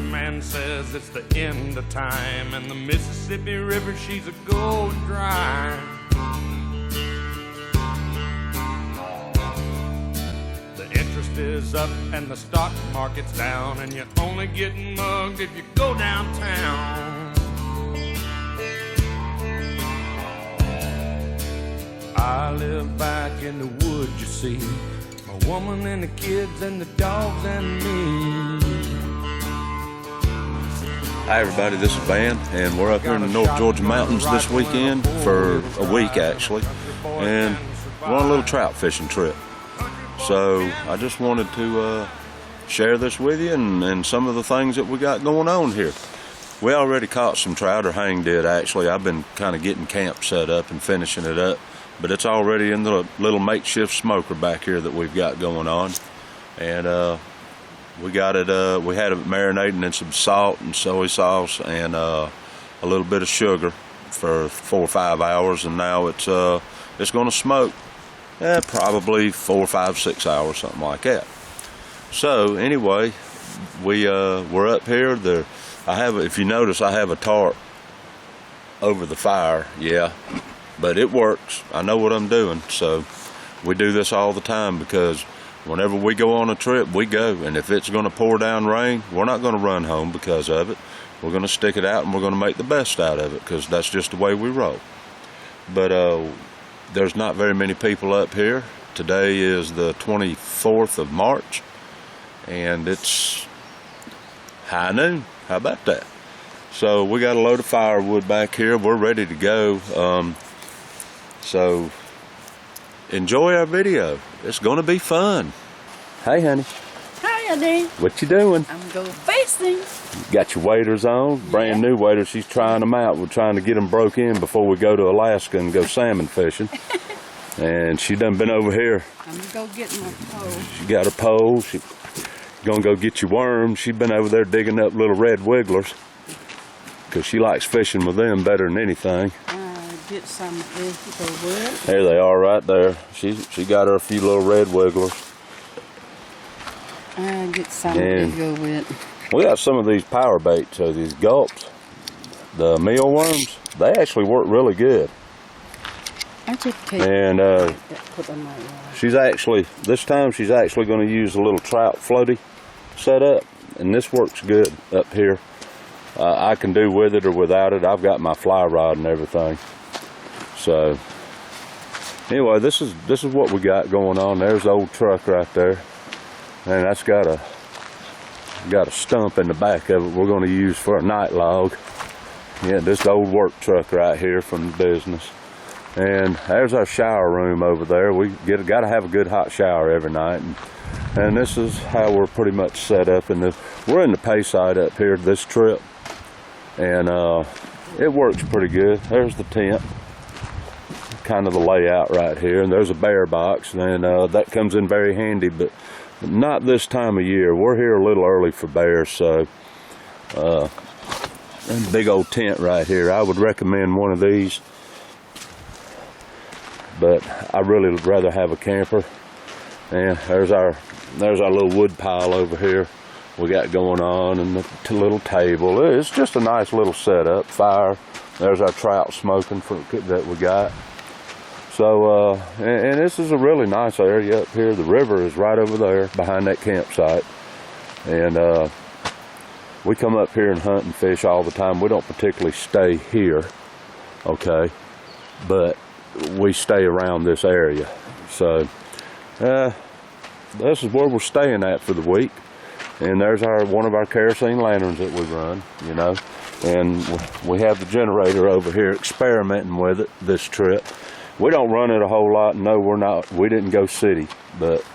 man says it's the end of time, and the Mississippi River, she's a going dry. The interest is up and the stock market's down, and you're only getting mugged if you go downtown. I live back in the woods, you see, my woman and the kids and the dogs and me. Hi everybody, this is Van, and we're up here in the North GA Mountains this weekend for a week actually, and we're on a little trout fishing trip. So I just wanted to share this with you and some of the things that we got going on here. We already caught some trout, or Hang did actually. I've been kind of getting camp set up and finishing it up, but it's already in the little makeshift smoker back here that we've got going on. And we got it, we had it marinating in some salt and soy sauce and a little bit of sugar for 4 or 5 hours, and now it's going to smoke probably 4, 5, 6 hours, something like that. So anyway, we're up here. If you notice, I have a tarp over the fire, but it works. I know what I'm doing. So we do this all the time because whenever we go on a trip, we go, and if it's going to pour down rain, we're not going to run home because of it. We're going to stick it out and we're going to make the best out of it because that's just the way we roll. But there's not very many people up here. Today is the 24th of March, and it's high noon. How about that? So we got a load of firewood back here. We're ready to go. So enjoy our video. It's going to be fun. Hey, honey. Hi, honey. What you doing? I'm going fishing. Got your waders on? Brand new waders. She's trying them out. We're trying to get them broke in before we go to Alaska and go salmon fishing. And she done been over here. I'm going to go get my pole. She got her pole. She going to go get your worms. She's been over there digging up little red wigglers because she likes fishing with them better than anything. Get some to go with. There they are right there. She got her a few little red wigglers. Get some to go with. We got some of these power baits, these gulps, the mealworms. They actually work really good. I just take and put them right this time she's actually going to use a little trout floaty setup, and this works good up here. I can do with it or without it. I've got my fly rod and everything. So anyway, this is what we got going on. There's the old truck right there, and that's got a stump in the back of it we're going to use for a night log. Yeah, this is the old work truck right here from the business. And there's our shower room over there. We got to have a good hot shower every night, and this is how we're pretty much set up. We're in the pay side up here this trip, and it works pretty good. There's the tent, kind of the layout right here, and there's a bear box, and that comes in very handy, but not this time of year. We're here a little early for bears, so and big old tent right here. I would recommend one of these, but I really would rather have a camper. And there's our little wood pile over here we got going on, and the little table. It's just a nice little setup. Fire. There's our trout smoking that we got. So, and this is a really nice area up here. The river is right over there behind that campsite. And we come up here and hunt and fish all the time. We don't particularly stay here, okay? But we stay around this area. So, this is where we're staying at for the week. And there's one of our kerosene lanterns that we run, you know. And we have the generator over here experimenting with it this trip. We don't run it a whole lot. No, we're not. We didn't go city, but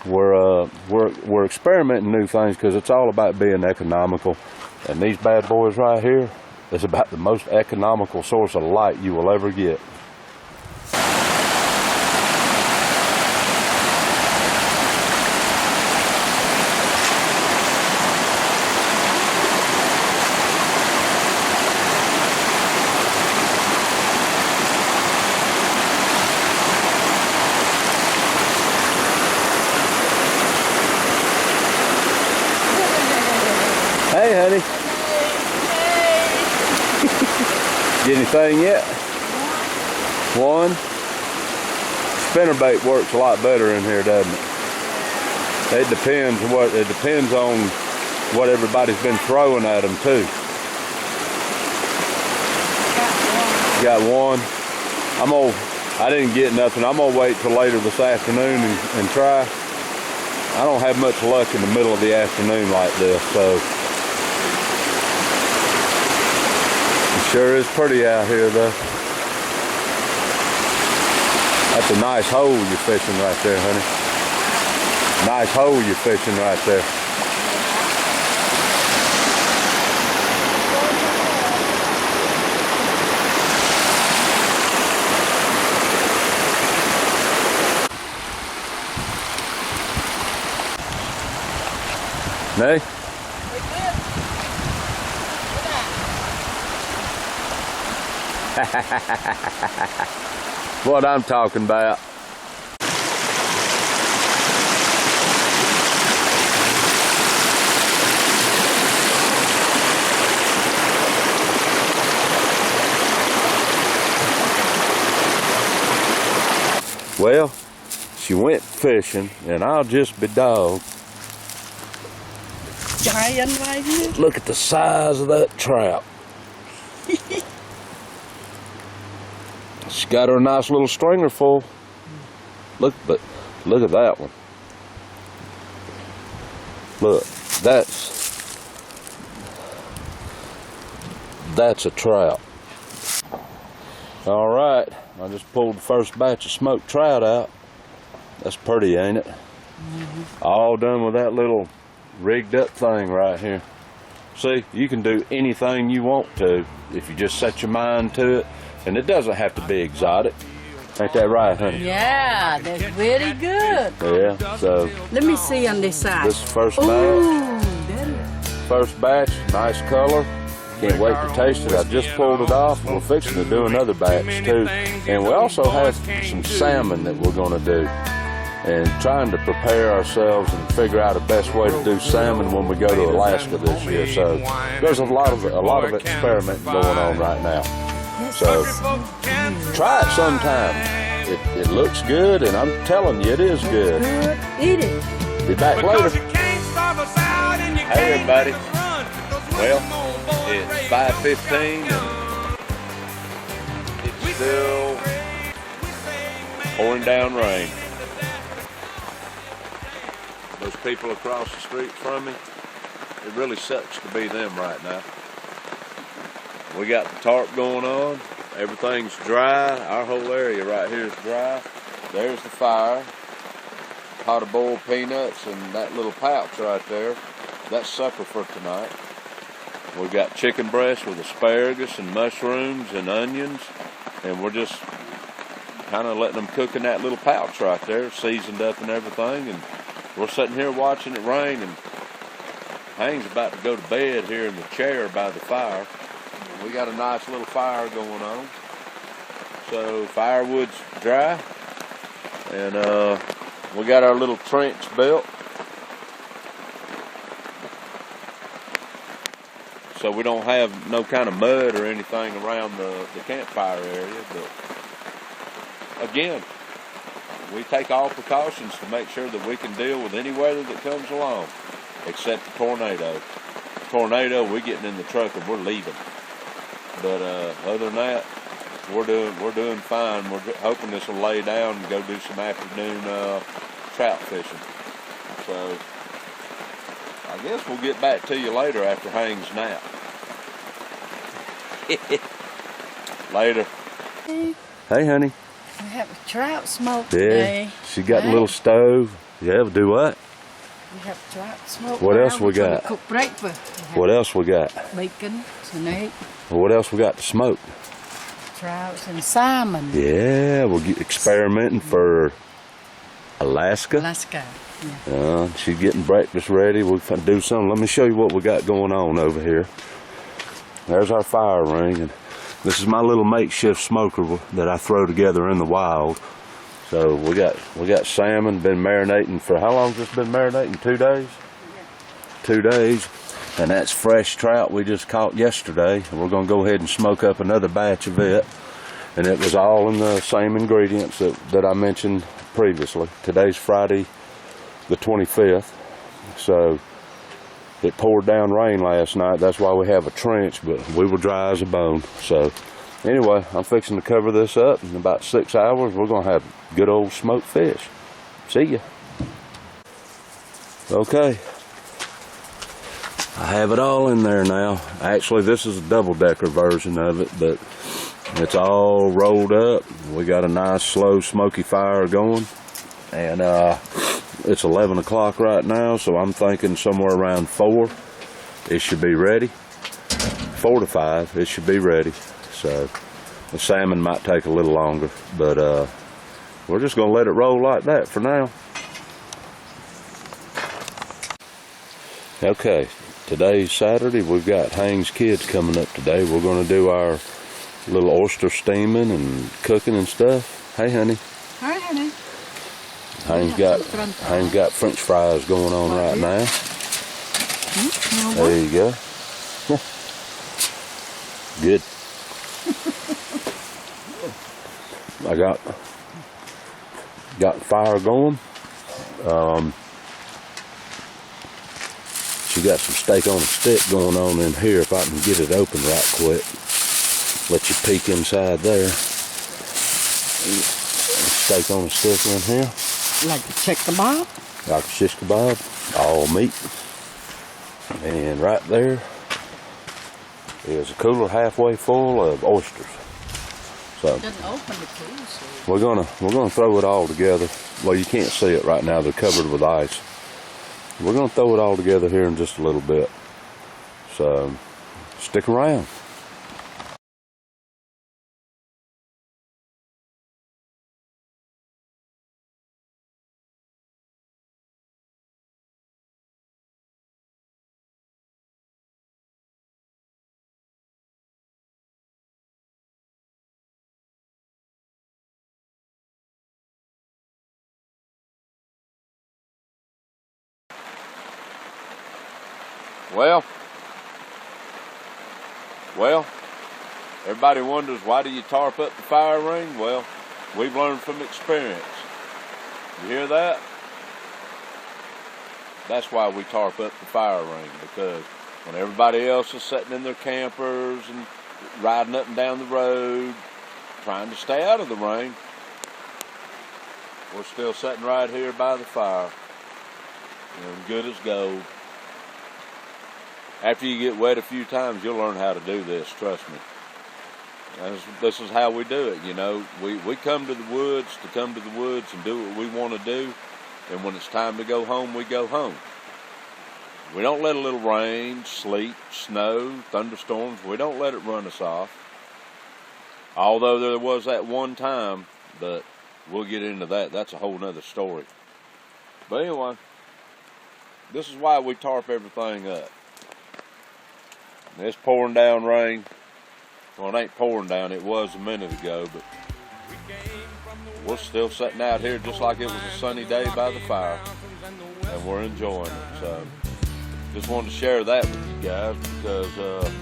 we're experimenting new things because it's all about being economical. And these bad boys right here is about the most economical source of light you will ever get. Hey, honey. Get anything yet? One. Spinnerbait works a lot better in here, doesn't it? It depends on what everybody's been throwing at them too. Got one. I didn't get nothing. I'm gonna wait till later this afternoon and try. I don't have much luck in the middle of the afternoon like this, so it sure is pretty out here though. That's a nice hole you're fishing right there, honey. Nice hole you're fishing right there. Nay? What I'm talking about. Well, she went fishing, and I'll just be dogged. Giant right here. Look at the size of that trout. She got her a nice little stringer full. Look at that one. Look, that's a trout. All right, I just pulled the first batch of smoked trout out. That's pretty, ain't it? Mm-hmm. All done with that little rigged up thing right here. See, you can do anything you want to if you just set your mind to it, and it doesn't have to be exotic. Ain't that right, honey? Yeah, that's very good. Yeah, so Let me see on this side. this is first batch. Ooh, First batch, nice color. Can't wait to taste it. I just pulled it off, and we're fixing to do another batch too. And we also have some salmon that we're going to do, and trying to prepare ourselves and figure out the best way to do salmon when we go to Alaska this year. So there's a lot of experimenting going on right now. So try it sometime. It looks good, and I'm telling you, it is good. Eat it. Be back later. Hey everybody. Well, it's 5:15 and it's still pouring down rain. Those people across the street from me, it really sucks to be them right now. We got the tarp going on. Everything's dry. Our whole area right here is dry. There's the fire. Pot of boiled peanuts and that little pouch right there. That's supper for tonight. We've got chicken breast with asparagus and mushrooms and onions, and we're just kind of letting them cook in that little pouch right there, seasoned up and everything, and we're sitting here watching it rain, and Hank's about to go to bed here in the chair by the fire. We got a nice little fire going on, so firewood's dry, and we got our little trench built. So we don't have no kind of mud or anything around the campfire area. But again, we take all precautions to make sure that we can deal with any weather that comes along, except the tornado. Tornado, we're getting in the truck and we're leaving. But other than that, we're doing fine. We're hoping this will lay down and go do some afternoon trout fishing. So I guess we'll get back to you later after Hank's nap. Later. Hey, honey. We have a trout smoke Yeah, today. she got a little stove. Yeah, we'll do what? We have trout smoke. What else we We're gonna got? cook breakfast. We What have else we got? bacon, snake, What else we got to smoke? trouts, and salmon. Yeah, we'll get experimenting for Alaska. Alaska. Yeah. She's getting breakfast ready. We'll do something. Let me show you what we got going on over here. There's our fire ring, and this is my little makeshift smoker that I throw together in the wild. So we got salmon. Been marinating for how long? Has this been marinating? 2 days. Yeah. 2 days. and that's fresh trout we just caught yesterday. We're going to go ahead and smoke up another batch of it, and it was all in the same ingredients that I mentioned previously. Today's Friday the 25th, so it poured down rain last night. That's why we have a trench, but we were dry as a bone. So anyway, I'm fixing to cover this up. In about 6 hours, we're going to have good old smoked fish. See ya. Okay. I have it all in there now. Actually, this is a double-decker version of it, but it's all rolled up. We got a nice, slow, smoky fire going. And it's 11 o'clock right now, so I'm thinking somewhere around 4, it should be ready. 4 to 5, it should be ready. So the salmon might take a little longer, but we're just gonna let it roll like that for now. Okay, today's Saturday. We've got Hank's kids coming up today. We're gonna do our little oyster steaming and cooking and stuff. Hey, honey. Hi, honey. Hank's got French fries going on right now. There you go. Good. I got fire going. She got some steak on a stick going on in here. If I can get it open right quick, let you peek inside there. Steak on a stick in here. Like a chick kebab? Like a shish kebab, all meat. And right there is a cooler halfway full of oysters. So It doesn't open the cooler. we're gonna throw it all together. Well, you can't see it right now; they're covered with ice. We're gonna throw it all together here in just a little bit. So stick around. Well, everybody wonders, why do you tarp up the fire ring? Well, we've learned from experience. You hear that? That's why we tarp up the fire ring, because when everybody else is sitting in their campers and riding up and down the road, trying to stay out of the rain, we're still sitting right here by the fire, and good as gold. After you get wet a few times, you'll learn how to do this, trust me. This is how we do it, you know. We come to the woods and do what we want to do, and when it's time to go home, we go home. We don't let a little rain, sleet, snow, thunderstorms, we don't let it run us off. Although there was that one time, but we'll get into that. That's a whole nother story. But anyway, this is why we tarp everything up. It's pouring down rain. Well, it ain't pouring down. It was a minute ago, but we're still sitting out here just like it was a sunny day by the fire, and we're enjoying it. So, just wanted to share that with you guys because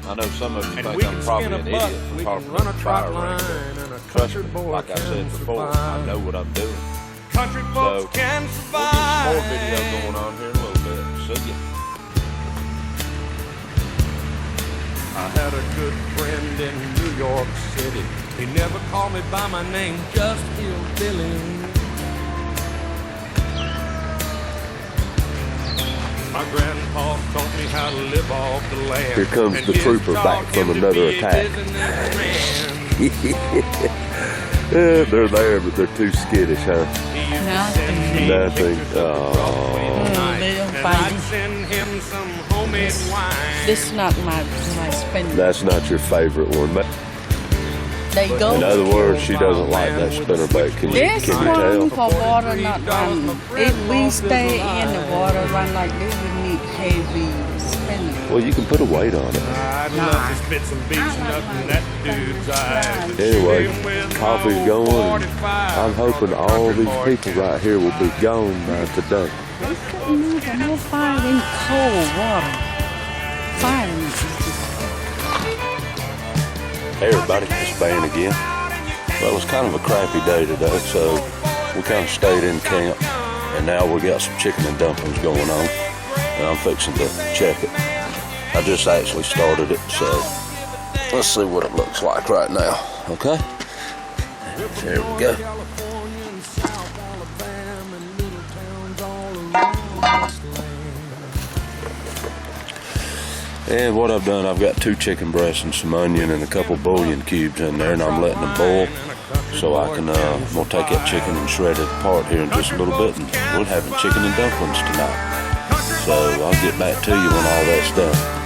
I know some of you think I'm probably an idiot for talking about the fire ring. Trust me, like I said before, I know what I'm doing. Country folks can We'll survive. get some more video going on here in a little bit. See ya. I had a good friend in New York City. He never called me by my name, just Hillbilly. My grandpa taught me how to live off the land. Here comes And the his trooper dog back from him to another be a attack. businessman. Yeah, they're there, but they're too skittish, huh? He used to Nothing. send me Nothing. pictures of Broadway Oh. night, They don't and fight I'd you. send him some homemade wine. This is not my spending. That's not your favorite one. They go. In other words, she doesn't like that spinnerbait. Can This you one tell? for water not run. If we stay in the water run like this, we need heavy spinning. Well, you can put a weight on it. I'd love to spit some beach nut in that dude's eyes. Anyway, coffee's going. And I'm hoping all these people right here will be gone by today. They couldn't move no fire in cold water. Hey everybody, it's Van again. Well, it was kind of a crappy day today, so we kind of stayed in camp, and now we got some chicken and dumplings going on, and I'm fixing to check it. I just actually started it, so let's see what it looks like right now, okay? There we go. And what I've done, I've got 2 chicken breasts and some onion and a couple bouillon cubes in there, and I'm letting them boil so I can, we'll take that chicken and shred it apart here in just a little bit, and we're having chicken and dumplings tonight. So I'll get back to you when all that's done.